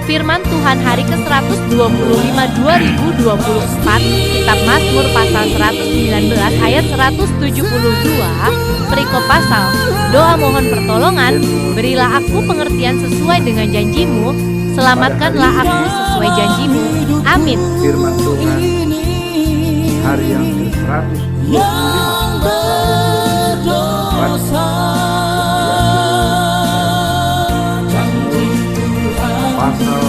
Firman Tuhan hari ke-125 2024, Kitab Mazmur pasal 119 ayat 172, perikop pasal, doa mohon pertolongan, berilah aku pengertian sesuai dengan janjimu, selamatkanlah aku sesuai janjimu. Amin. Firman Tuhan hari yang ke-125 pasal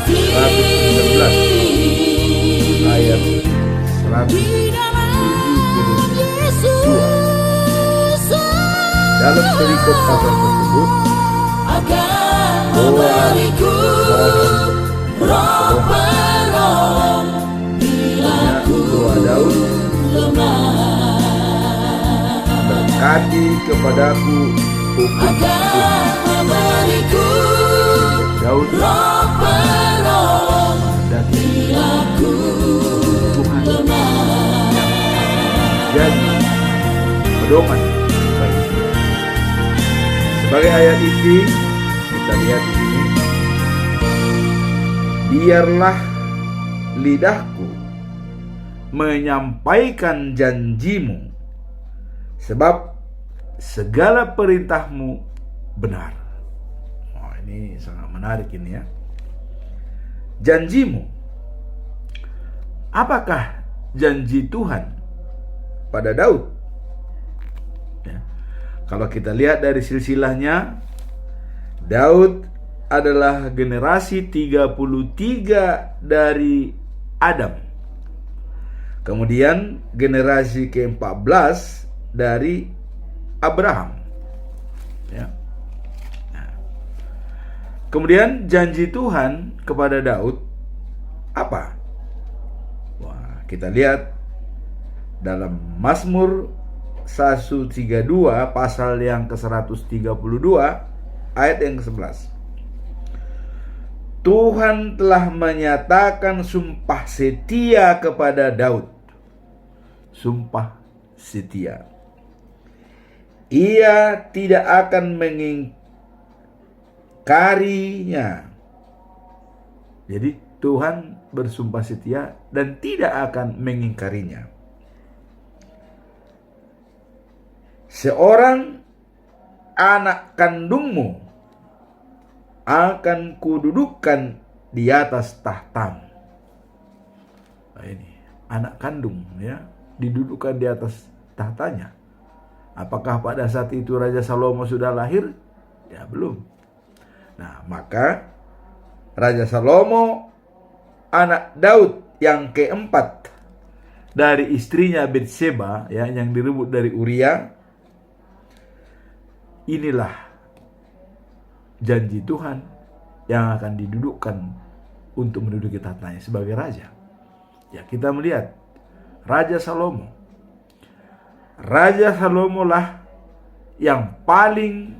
119 ayat 172. Dalam perikop pasal tersebut, doa Daud, berkati kepadaku hukum Daud mendaki Tuhan yang jadi pedoman bagi kita. Sebagai ayat inti kita lihat di sini, biarlah lidahku menyampaikan janjimu, sebab segala perintahmu benar. Oh, ini sangat menarik ini ya. Janjimu. Apakah janji Tuhan pada Daud? Ya. Kalau kita lihat dari silsilahnya, Daud adalah generasi 33 dari Adam. Kemudian generasi ke-14 dari Abraham. Ya. Nah. Kemudian janji Tuhan kepada Daud apa? Wah, kita lihat dalam Mazmur 132 pasal yang ke-132 ayat yang ke-11. Tuhan telah menyatakan sumpah setia kepada Daud. Sumpah setia. Ia tidak akan mengingkarinya. Jadi Tuhan bersumpah setia dan tidak akan mengingkarinya. Seorang anak kandungmu akan kududukkan di atas tahtamu. Nah, ini anak kandung ya, didudukkan di atas tahtanya. Apakah pada saat itu Raja Salomo sudah lahir? Ya, belum. Nah, maka Raja Salomo, anak Daud yang keempat dari istrinya Batseba ya, yang direbut dari Uria. Inilah janji Tuhan yang akan didudukkan untuk menduduki tahtanya sebagai raja. Ya, kita melihat Raja Salomo. Raja Salomo lah yang paling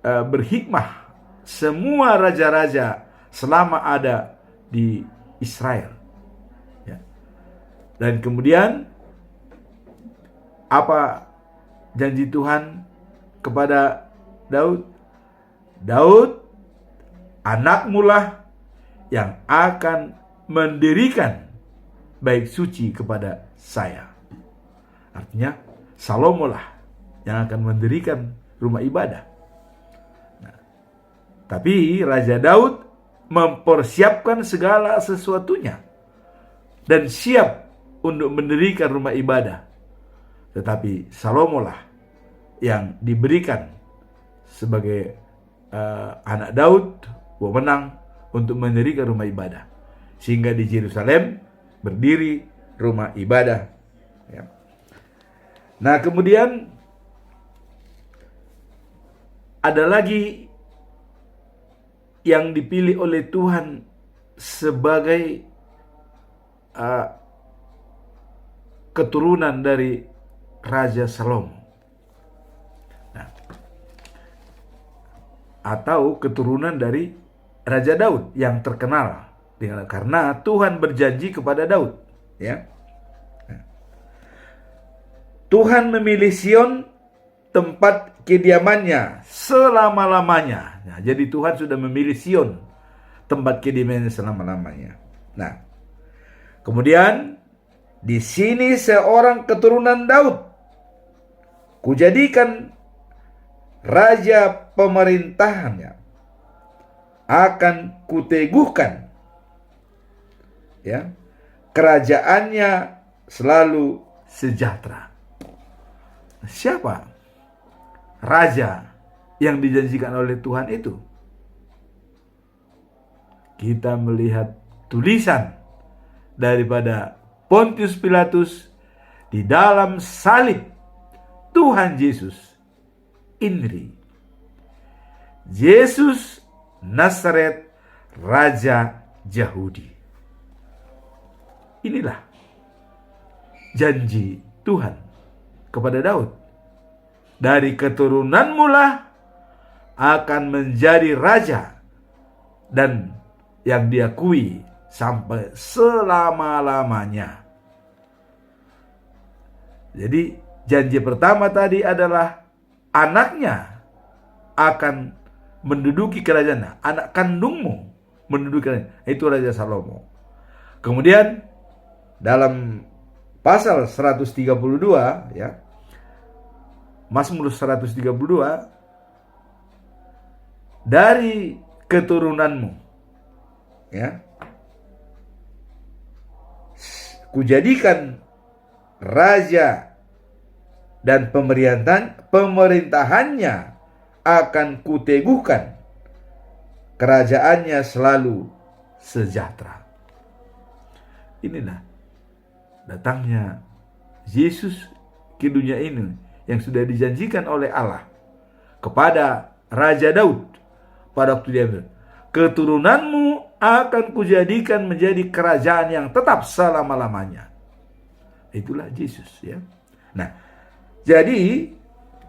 berhikmah semua raja-raja selama ada di Israel. Ya. Dan kemudian apa janji Tuhan kepada Daud? Daud, anakmu lah yang akan mendirikan bait suci kepada saya. Artinya Salomo lah yang akan mendirikan rumah ibadah. Nah, tapi Raja Daud mempersiapkan segala sesuatunya dan siap untuk mendirikan rumah ibadah. Tetapi Salomo lah yang diberikan sebagai anak Daud wewenang untuk mendirikan rumah ibadah, sehingga di Yerusalem berdiri rumah ibadah ya. Nah, kemudian ada lagi yang dipilih oleh Tuhan sebagai keturunan dari Raja Salomo. Atau keturunan dari Raja Daud yang terkenal karena Tuhan berjanji kepada Daud ya. Tuhan memilih Sion tempat kediamannya selama-lamanya. Nah, jadi Tuhan sudah memilih Sion tempat kediamannya selama-lamanya. Nah, kemudian di sini seorang keturunan Daud kujadikan raja pemerintahannya, akan kuteguhkan, ya, kerajaannya selalu sejahtera. Siapa raja yang dijanjikan oleh Tuhan itu? Kita melihat tulisan daripada Pontius Pilatus di dalam salib Tuhan Yesus, INRI, Yesus Nazaret, Raja Yahudi. Inilah janji Tuhan kepada Daud. Dari keturunanmu lah akan menjadi raja, dan yang diakui sampai selama-lamanya. Jadi janji pertama tadi adalah anaknya akan menduduki kerajaan. Anak kandungmu menduduki kerajaan. Itu Raja Salomo. Kemudian dalam pasal 132, ya, Mazmur 132, dari keturunanmu, ya, kujadikan raja, dan pemerintahannya akan kuteguhkan, kerajaannya selalu sejahtera. Inilah datangnya Yesus ke dunia ini yang sudah dijanjikan oleh Allah kepada Raja Daud pada waktu dia bilang, keturunanmu akan kujadikan menjadi kerajaan yang tetap selama-lamanya. Itulah Yesus, ya. Nah, jadi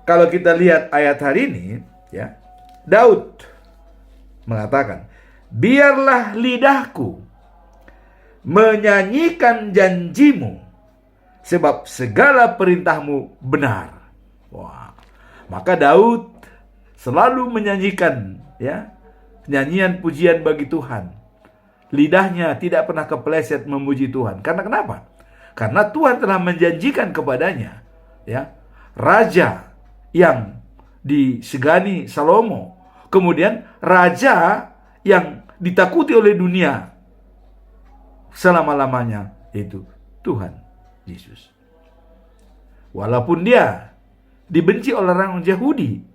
kalau kita lihat ayat hari ini, ya, Daud mengatakan, biarlah lidahku menyanyikan janjimu, sebab segala perintahmu benar. Wah, maka Daud selalu menyanyikan, ya, nyanyian pujian bagi Tuhan. Lidahnya tidak pernah kepleset memuji Tuhan. Karena kenapa? Karena Tuhan telah menjanjikan kepadanya, ya, raja yang disegani Salomo, kemudian raja yang ditakuti oleh dunia selama-lamanya, itu Tuhan Yesus. Walaupun dia dibenci oleh orang Yahudi,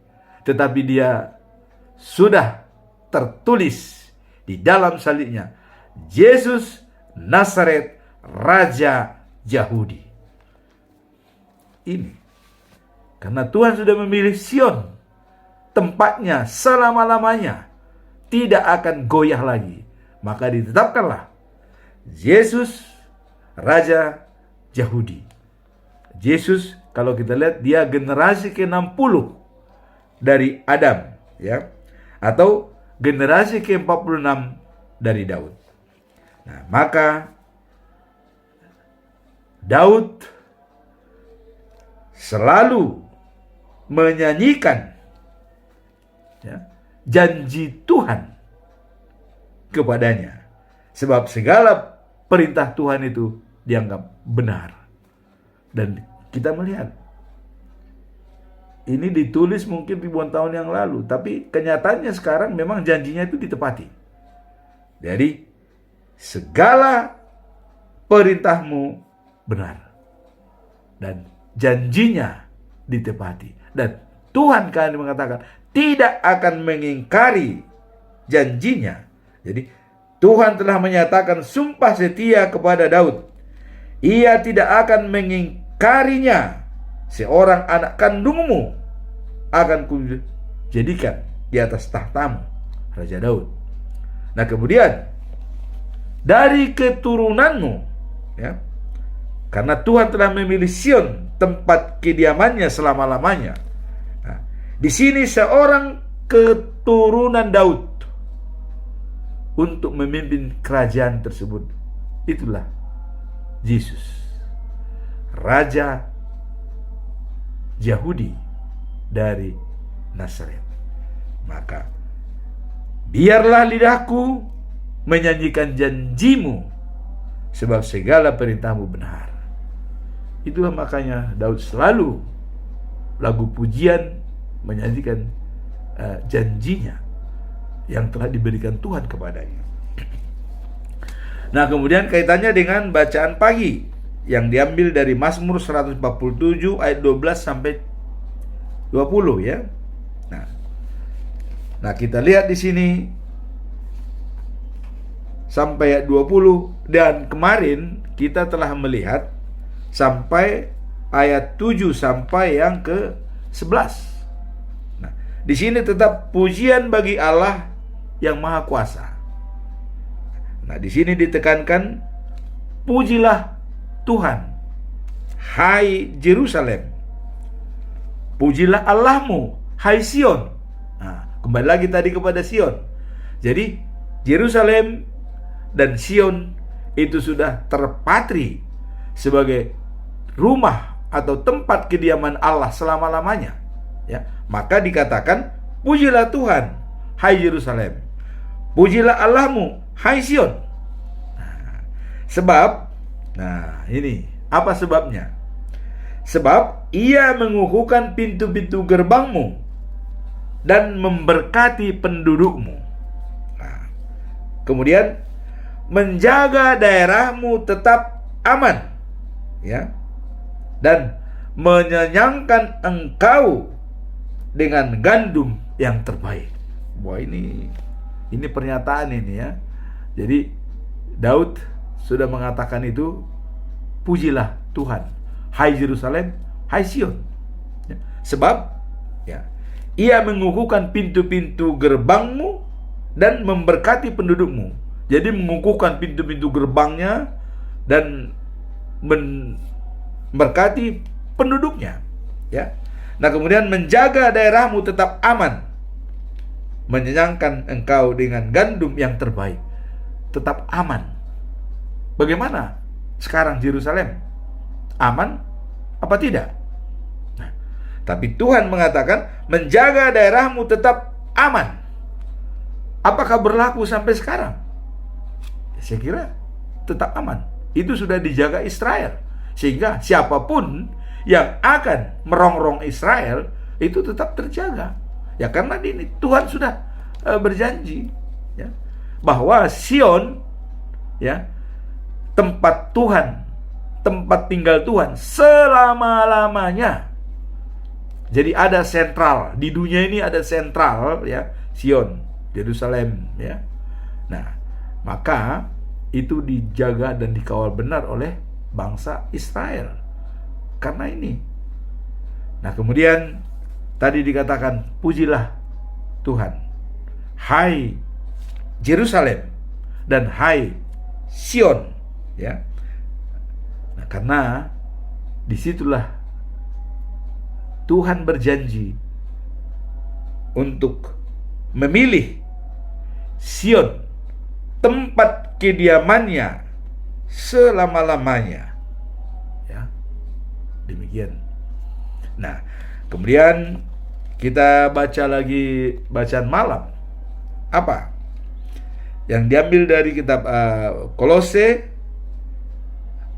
tetapi dia sudah tertulis di dalam salibnya, Yesus Nazaret, Raja Yahudi. Ini karena Tuhan sudah memilih Sion, tempatnya selama-lamanya, tidak akan goyah lagi. Maka ditetapkanlah Yesus Raja Yahudi. Yesus, kalau kita lihat, dia generasi ke-60 dari Adam, ya, atau generasi ke-46 dari Daud. Nah, maka Daud selalu menyanyikan, ya, janji Tuhan kepadanya, sebab segala perintah Tuhan itu dianggap benar. Dan kita melihat ini ditulis mungkin ribuan tahun yang lalu, tapi kenyataannya sekarang memang janjinya itu ditepati. Jadi segala perintahmu benar dan janjinya ditepati. Dan Tuhan kan mengatakan tidak akan mengingkari janjinya. Jadi Tuhan telah menyatakan sumpah setia kepada Daud. Ia tidak akan mengingkarinya. Seorang anak kandungmu akan kujadikan di atas tahtamu, Raja Daud. Nah, kemudian dari keturunanmu, ya, karena Tuhan telah memilih Sion, tempat kediamannya selama-lamanya. Nah, di sini seorang keturunan Daud untuk memimpin kerajaan tersebut. Itulah Yesus, Raja Yahudi dari Nazaret. Maka biarlah lidahku menyanyikan janjimu, sebab segala perintahmu benar. Itulah makanya Daud selalu lagu pujian menyanyikan janjinya yang telah diberikan Tuhan kepadanya. Nah, kemudian kaitannya dengan bacaan pagi yang diambil dari Mazmur 147 ayat 12 sampai 20 ya. Nah, kita lihat di sini sampai ayat 20, dan kemarin kita telah melihat sampai ayat 7 sampai yang ke-11. Nah, di sini tetap pujian bagi Allah yang Maha Kuasa. Nah, di sini ditekankan, pujilah Tuhan, hai Yerusalem. Pujilah Allahmu, hai Sion. Nah, kembali lagi tadi kepada Sion. Jadi Yerusalem dan Sion itu sudah terpatri sebagai rumah atau tempat kediaman Allah selama-lamanya. Ya, maka dikatakan, pujilah Tuhan, hai Yerusalem. Pujilah Allahmu, hai Sion. Ini apa sebabnya? Sebab ia mengukuhkan pintu-pintu gerbangmu dan memberkati pendudukmu. Kemudian menjaga daerahmu tetap aman, ya, dan menyenyangkan engkau dengan gandum yang terbaik. Wah, ini pernyataan ini ya. Jadi Daud sudah mengatakan itu, pujilah Tuhan, hai Yerusalem, hai Sion. Ya, sebab ya, ia mengukuhkan pintu-pintu gerbangmu dan memberkati pendudukmu. Jadi mengukuhkan pintu-pintu gerbangnya dan memberkati penduduknya, ya. Nah, kemudian menjaga daerahmu tetap aman, menyenangkan engkau dengan gandum yang terbaik. Tetap aman. Bagaimana sekarang Yerusalem? Aman apa tidak? Nah, tapi Tuhan mengatakan menjaga daerahmu tetap aman. Apakah berlaku sampai sekarang? Saya kira tetap aman. Itu sudah dijaga Israel, sehingga siapapun yang akan merongrong Israel itu tetap terjaga. Ya, karena ini Tuhan sudah berjanji, ya, bahwa Sion, ya, tempat Tuhan, tempat tinggal Tuhan selama-lamanya. Jadi ada sentral di dunia ini, ada sentral, ya, Sion, Yerusalem, ya. Nah, maka itu dijaga dan dikawal benar oleh bangsa Israel karena ini. Nah, kemudian tadi dikatakan, pujilah Tuhan, hai Yerusalem dan hai Sion, ya. Nah, karena disitulah Tuhan berjanji untuk memilih Sion, tempat kediamannya selama-lamanya, ya. Demikian. Nah, kemudian kita baca lagi bacaan malam. Apa? Yang diambil dari kitab Kolose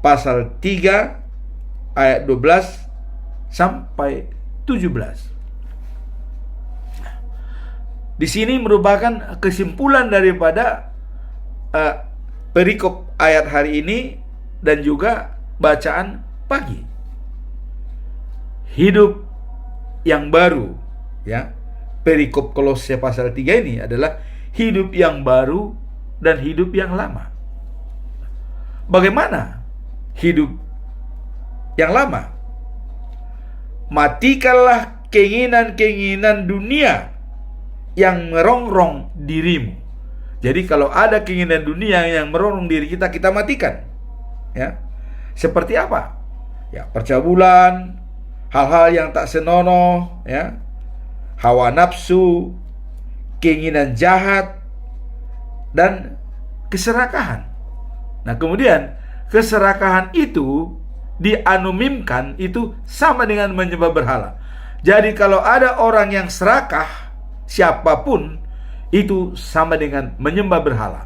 pasal 3 ayat 12 sampai 17. Di sini merupakan kesimpulan daripada perikop ayat hari ini dan juga bacaan pagi. Hidup yang baru, ya. Perikop Kolose pasal 3 ini adalah hidup yang baru dan hidup yang lama. Bagaimana hidup yang lama? Matikanlah keinginan-keinginan dunia yang merongrong dirimu. Jadi kalau ada keinginan dunia yang merongrong diri kita, kita matikan. Ya. Seperti apa? Ya, percabulan, hal-hal yang tak senonoh, ya. Hawa nafsu, keinginan jahat, dan keserakahan. Nah, kemudian keserakahan itu dianumimkan itu sama dengan menyembah berhala. Jadi kalau ada orang yang serakah, siapapun, itu sama dengan menyembah berhala.